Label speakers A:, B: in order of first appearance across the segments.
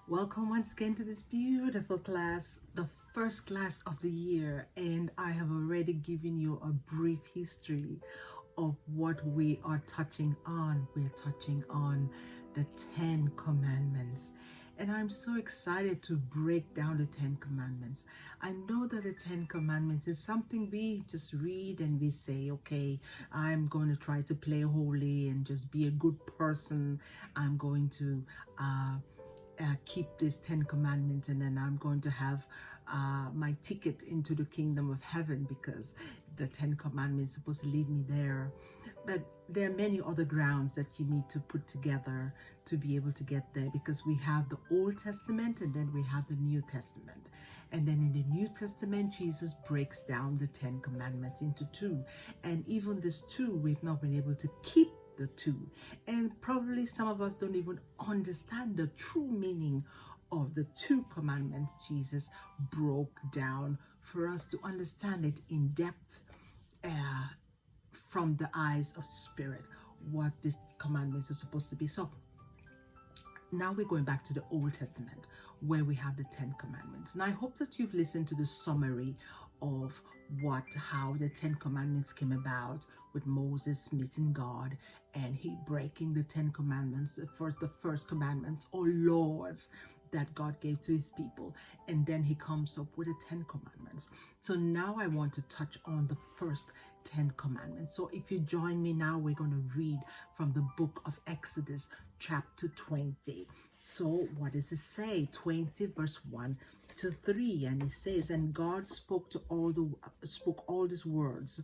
A: Welcome once again to this beautiful class, the first class of the year, and I have already given you a brief history of what we are touching on. We're touching on the 10 commandments, and I'm so excited to break down the 10 commandments. I know that the 10 commandments is something we just read and we say, okay, I'm going to try to play holy and just be a good person. I'm going to keep these 10 commandments, and then I'm going to have my ticket into the kingdom of heaven because the 10 commandments are supposed to lead me there. But there are many other grounds that you need to put together to be able to get there, because we have the Old Testament and then we have the New Testament. And then in the New Testament, Jesus breaks down the 10 commandments into two. And even this two, we've not been able to keep the two. And probably some of us don't even understand the true meaning of the two commandments Jesus broke down for us to understand it in depth from the eyes of spirit, what these commandments are supposed to be. So now we're going back to the Old Testament where we have the 10 commandments. And I hope that you've listened to the summary of how the 10 commandments came about, with Moses meeting God and he breaking the 10 commandments, the first commandments or laws that God gave to his people, and then he comes up with the 10 commandments. So now I want to touch on the first 10 commandments. So if you join me now, we're going to read from the book of Exodus chapter 20. So what does it say? 20 verse 1 to 3, and it says, and God spoke all these words,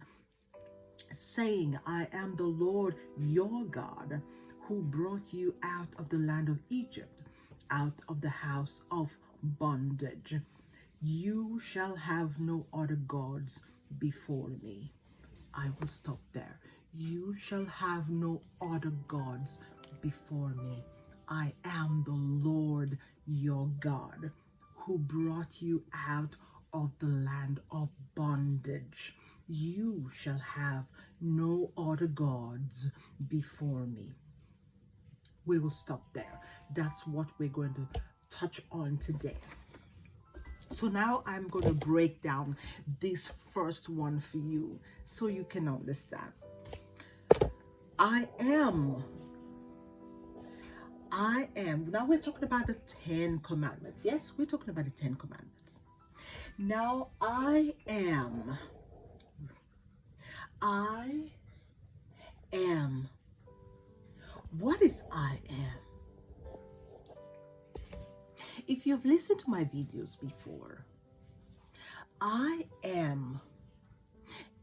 A: saying, I am the Lord your God, who brought you out of the land of Egypt, out of the house of bondage. You shall have no other gods before me. I will stop there. You shall have no other gods before me. I am the Lord your God, who brought you out of the land of bondage. You shall have no other gods before me. We will stop there. That's what we're going to touch on today. So now I'm going to break down this first one for you so you can understand. I am. Now we're talking about the 10 commandments. Yes, we're talking about the 10 commandments. Now I am. I am. What is I am? If you've listened to my videos before, I am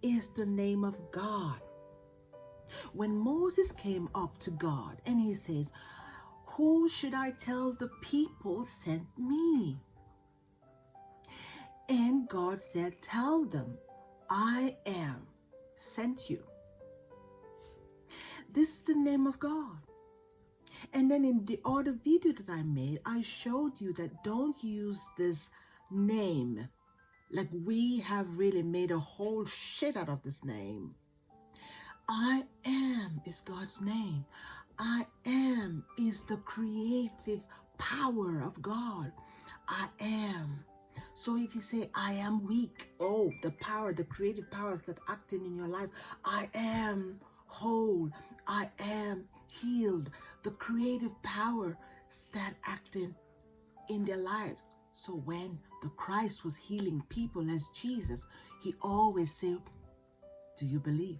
A: is the name of God. When Moses came up to God and he says, who should I tell the people sent me? And God said, tell them, I am sent you. This is the name of God. And then in the other video that I made, I showed you that don't use this name. Like we have really made a whole shit out of this name. I am is God's name. I am is the creative power of God. I am. So if you say, I am weak, oh, the power, the creative powers that acting in your life, I am whole, I am healed, the creative power that acting in their lives. So when the Christ was healing people as Jesus, he always said, do you believe?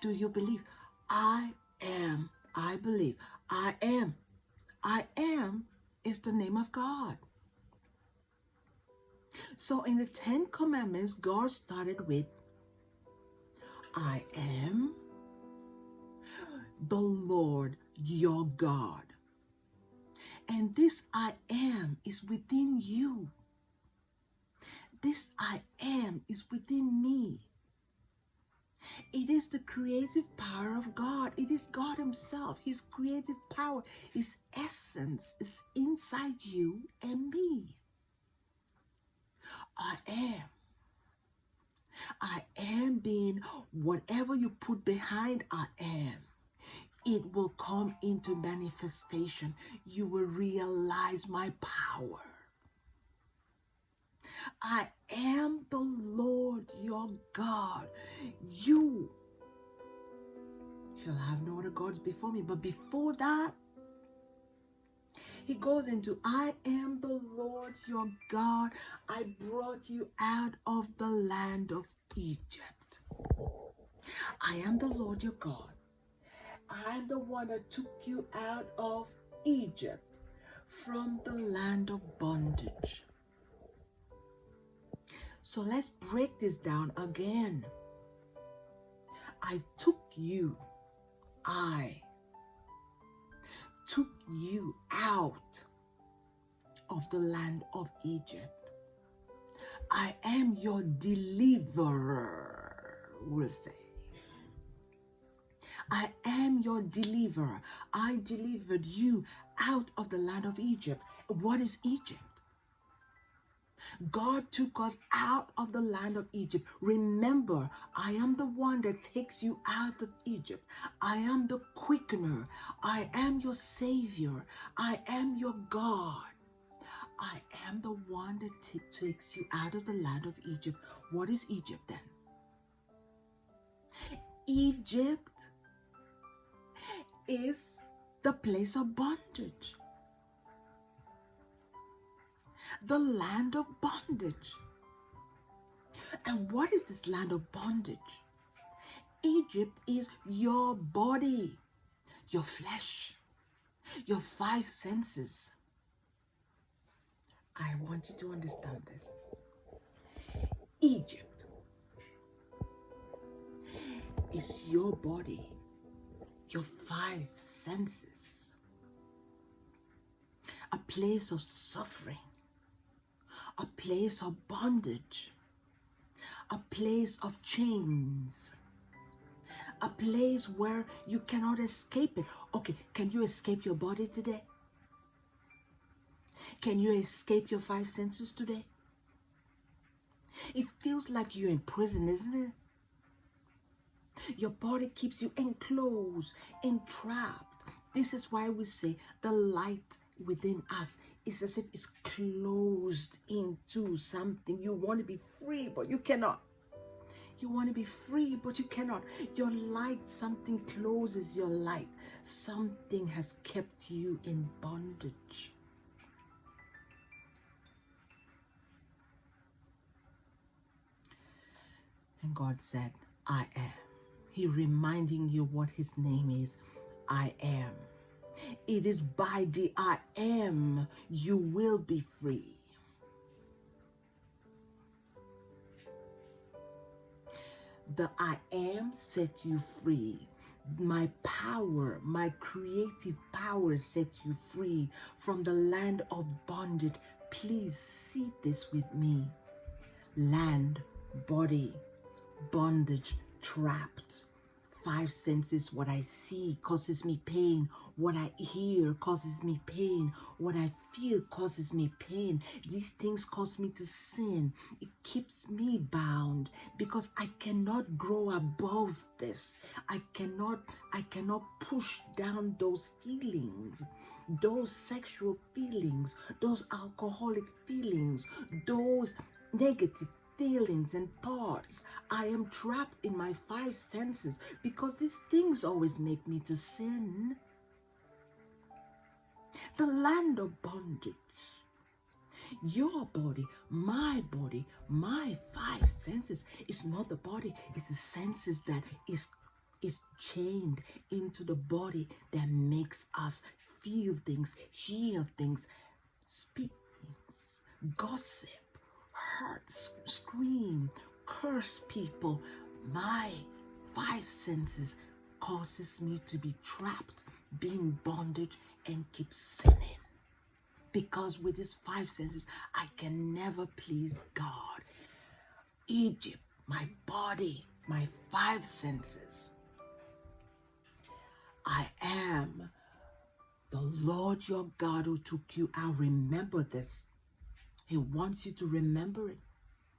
A: Do you believe? I am. I believe. I am. I am is the name of God. So in the 10 commandments, God started with, I am the Lord your God. And this I am is within you. This I am is within me. It is the creative power of God. It is God himself. His creative power, his essence is inside you and me. I am. I am being whatever you put behind I am. it will come into manifestation. You will realize my power. I am the Lord your God. You shall have no other gods before me. But before that, he goes into, I am the Lord your God. I brought you out of the land of Egypt. I am the Lord your God. I am the one that took you out of Egypt from the land of bondage. So let's break this down again. I took you out of the land of Egypt. I am your deliverer, we'll say. I am your deliverer. I delivered you out of the land of Egypt. What is Egypt? God took us out of the land of Egypt. Remember, I am the one that takes you out of Egypt. I am the quickener. I am your savior. I am your God. I am the one that takes you out of the land of Egypt. What is Egypt then? Egypt is the place of bondage. The land of bondage. And what is this land of bondage? Egypt is your body, your flesh, your 5 senses. I want you to understand this. Egypt is your body, your 5 senses, a place of suffering, a place of bondage, a place of chains, a place where you cannot escape it. Okay, can you escape your body today? Can you escape your 5 senses today? It feels like you're in prison, isn't it? Your body keeps you enclosed, entrapped. This is why we say the light within us is as if it's closed into something. You want to be free, but you cannot. You want to be free, but you cannot. Your light, something closes your light. Something has kept you in bondage. And God said, I am. He reminding you what his name is. I am. It is by the I am you will be free. The I am set you free. My power, my creative power set you free from the land of bondage. Please see this with me. Land, body, bondage, trapped. 5 senses. What I see causes me pain. What I hear causes me pain. What I feel causes me pain. These things cause me to sin. It keeps me bound because I cannot grow above this. I cannot push down those feelings, those sexual feelings, those alcoholic feelings, those negative feelings and thoughts. I am trapped in my 5 senses because these things always make me to sin. The land of bondage. Your body, my 5 senses. It's not the body, it's the senses that is chained into the body that makes us feel things, hear things, speak things, gossip, hurt, scream, curse people. My 5 senses causes me to be trapped, be in bondage, and keep sinning. Because with these 5 senses, I can never please God. Egypt, my body, my 5 senses. I am the Lord your God who took you out. Remember this. He wants you to remember it.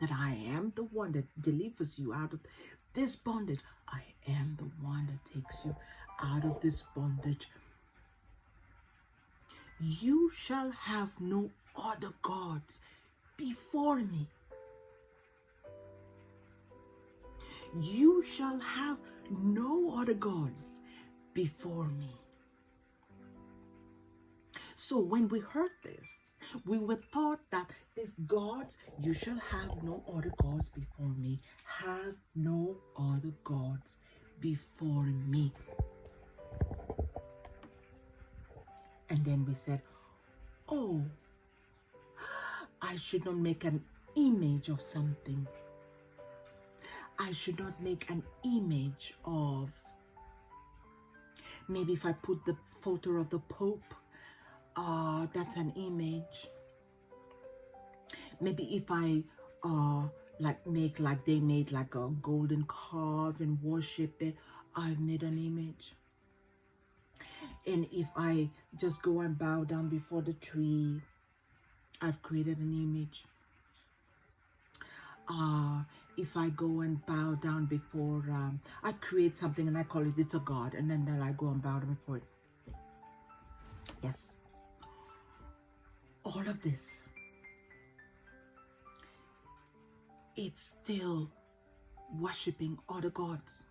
A: That I am the one that delivers you out of this bondage. I am the one that takes you out of this bondage. You shall have no other gods before me. You shall have no other gods before me. So when we heard this, we were taught that this gods, you shall have no other gods before me. Have no other gods before me. And then we said, oh, I should not make an image of something. I should not make an image of, maybe if I put the photo of the Pope, that's an image. Maybe if I make like they made like a golden calf and worship it, I've made an image. And if I just go and bow down before the tree, I've created an image. If I go and bow down before, I create something and I call it, it's a god, and then I go and bow down before it. Yes. All of this, it's still worshiping other gods.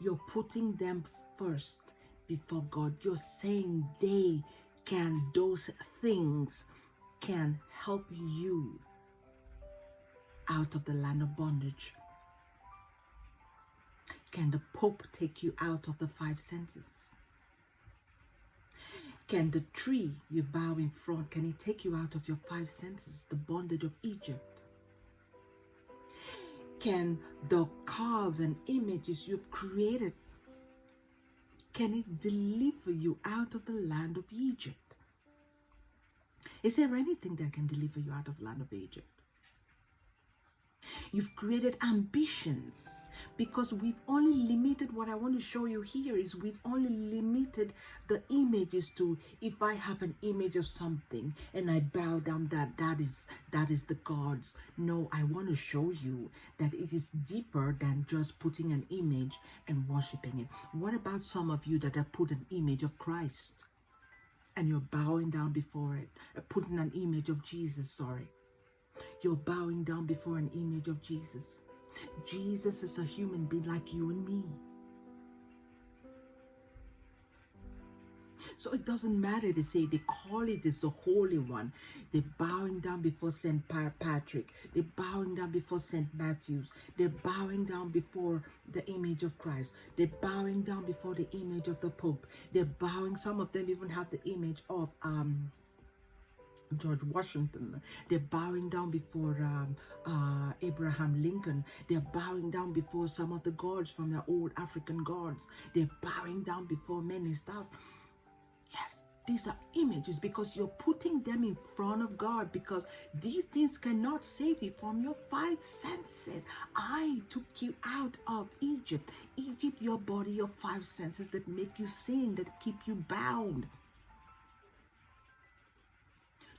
A: You're putting them first before God. You're saying those things can help you out of the land of bondage. Can the Pope take you out of the 5 senses? Can the tree you bow in front, can it take you out of your 5 senses, the bondage of Egypt? Can the calves and images you've created, can it deliver you out of the land of Egypt? Is there anything that can deliver you out of the land of Egypt? You've created ambitions, because we've only limited, what I want to show you here is we've only limited the images to, if I have an image of something and I bow down, that is the gods. No, I want to show you that it is deeper than just putting an image and worshiping it. What about some of you that have put an image of Christ and you're bowing down before it, putting an image of Jesus, sorry. You're bowing down before an image of Jesus. Jesus is a human being like you and me. So it doesn't matter to say they call it this the Holy One. They're bowing down before St. Patrick. They're bowing down before St. Matthew's. They're bowing down before the image of Christ. They're bowing down before the image of the Pope. They're bowing, some of them even have the image of George Washington. They're bowing down before Abraham Lincoln. They're bowing down before some of the gods from the old African gods. They're bowing down before many stuff. Yes, these are images because you're putting them in front of God, because these things cannot save you from your 5 senses. I took you out of Egypt. Egypt, your body, your 5 senses that make you sin, that keep you bound.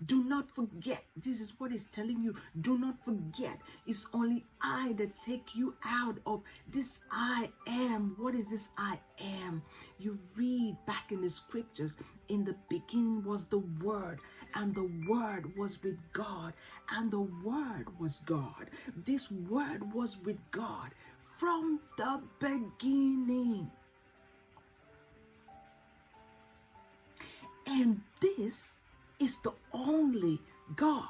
A: Do not forget, this is what it's telling you. Do not forget, it's only I that take you out of this I am. What is this I am? You read back in the scriptures, in the beginning was the Word, and the Word was with God, and the Word was God. This Word was with God from the beginning. And this is the only God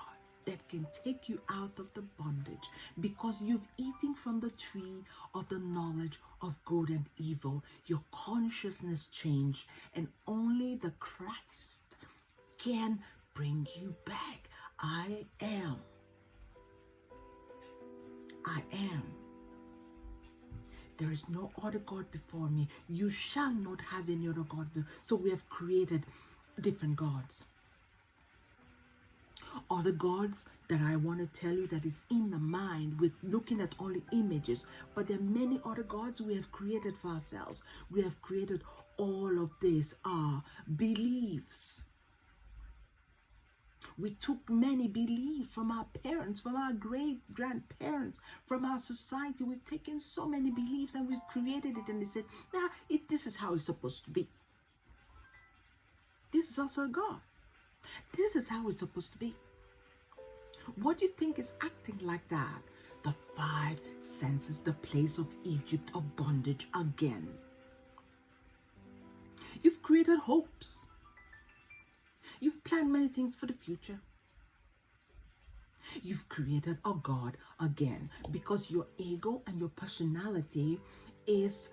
A: that can take you out of the bondage, because you've eaten from the tree of the knowledge of good and evil. Your consciousness changed, and only the Christ can bring you back. I am. There is no other God before me. You shall not have any other God. So we have created different gods. Other gods that I want to tell you that is in the mind with looking at only images, but there are many other gods we have created for ourselves. We have created all of these beliefs. We took many beliefs from our parents, from our great-grandparents, from our society. We've taken so many beliefs and we've created it, and they said, nah, this is how it's supposed to be. This is also God. This is how it's supposed to be. What do you think is acting like that? The 5 senses, the place of Egypt, of bondage again. You've created hopes. You've planned many things for the future. You've created a God again because your ego and your personality is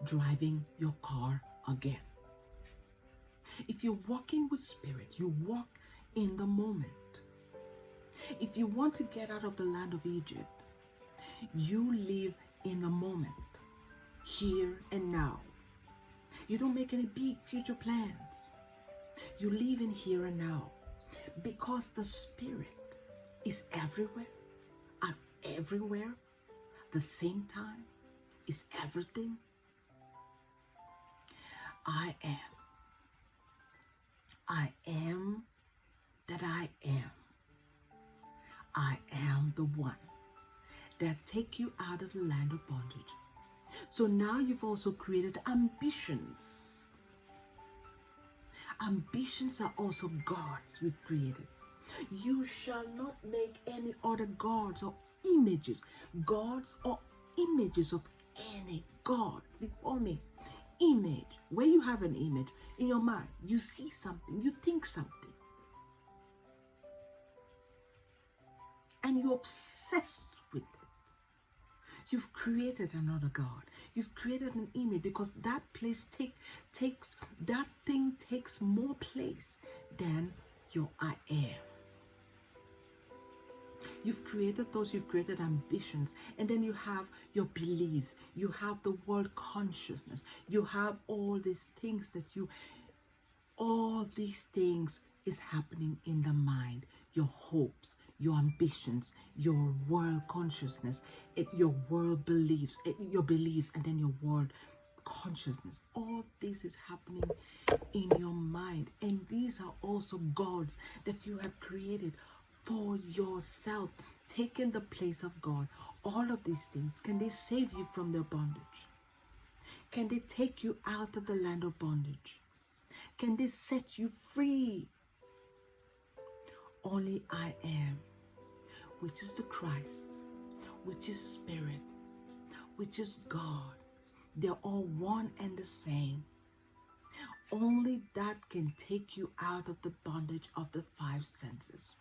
A: driving your car again. If you're walking with spirit, you walk in the moment. If you want to get out of the land of Egypt, you live in a moment, here and now. You don't make any big future plans. You live in here and now because the spirit is everywhere, at everywhere, the same time, is everything. I am that I am. I am the one that take you out of the land of bondage. So now you've also created ambitions. Ambitions are also gods we've created. You shall not make any other gods or images of any god before me. Image, where you have an image in your mind, you see something, you think something, and you're obsessed with it. You've created another god. You've created an image because that place takes more place than your I am. You've created those, you've created ambitions, and then you have your beliefs, you have the world consciousness, you have all these things all these things is happening in the mind, your hopes, your ambitions, your world consciousness, your world beliefs, your beliefs, and then your world consciousness. All this is happening in your mind, and these are also gods that you have created for yourself, taking the place of God. All of these things, can they save you from their bondage? Can they take you out of the land of bondage? Can they set you free? Only I am, which is the Christ, which is Spirit, which is God. They're all one and the same. Only that can take you out of the bondage of the 5 senses.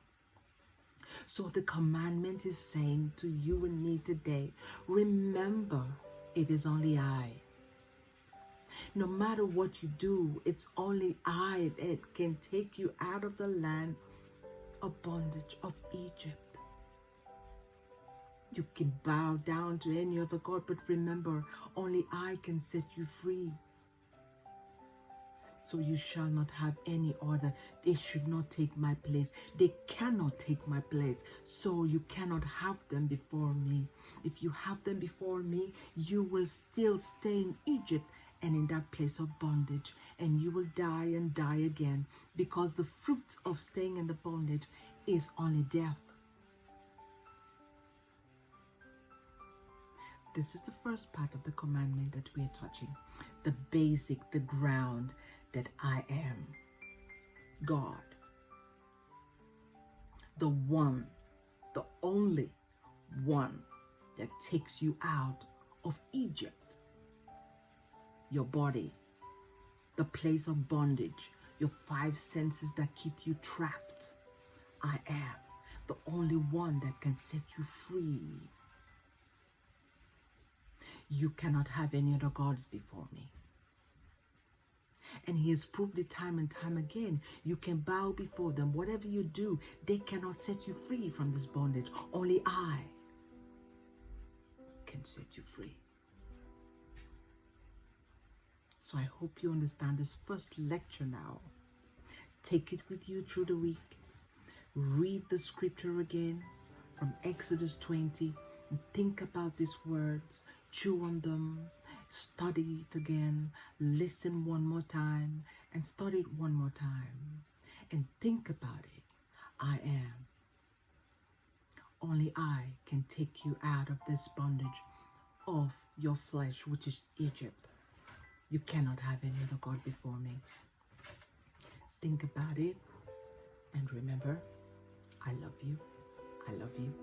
A: So the commandment is saying to you and me today, remember, it is only I. No matter what you do, it's only I that can take you out of the land of bondage of Egypt. You can bow down to any other god, but remember, only I can set you free. So you shall not have any other. They should not take my place. They cannot take my place. So you cannot have them before me. If you have them before me, you will still stay in Egypt and in that place of bondage. And you will die and die again, because the fruit of staying in the bondage is only death. This is the first part of the commandment that we are touching. The basic, the ground, that I am God. The one, the only one that takes you out of Egypt. Your body, the place of bondage, your 5 senses that keep you trapped. I am the only one that can set you free. You cannot have any other gods before me. And he has proved it time and time again. You can bow before them. Whatever you do, they cannot set you free from this bondage. Only I can set you free. So I hope you understand this first lecture now. Take it with you through the week. Read the scripture again from Exodus 20 and think about these words. Chew on them. Study it again, listen one more time, and study it one more time, and think about it. I am. Only I can take you out of this bondage of your flesh, which is Egypt. You cannot have any other God before me. Think about it and remember, I love you. I love you.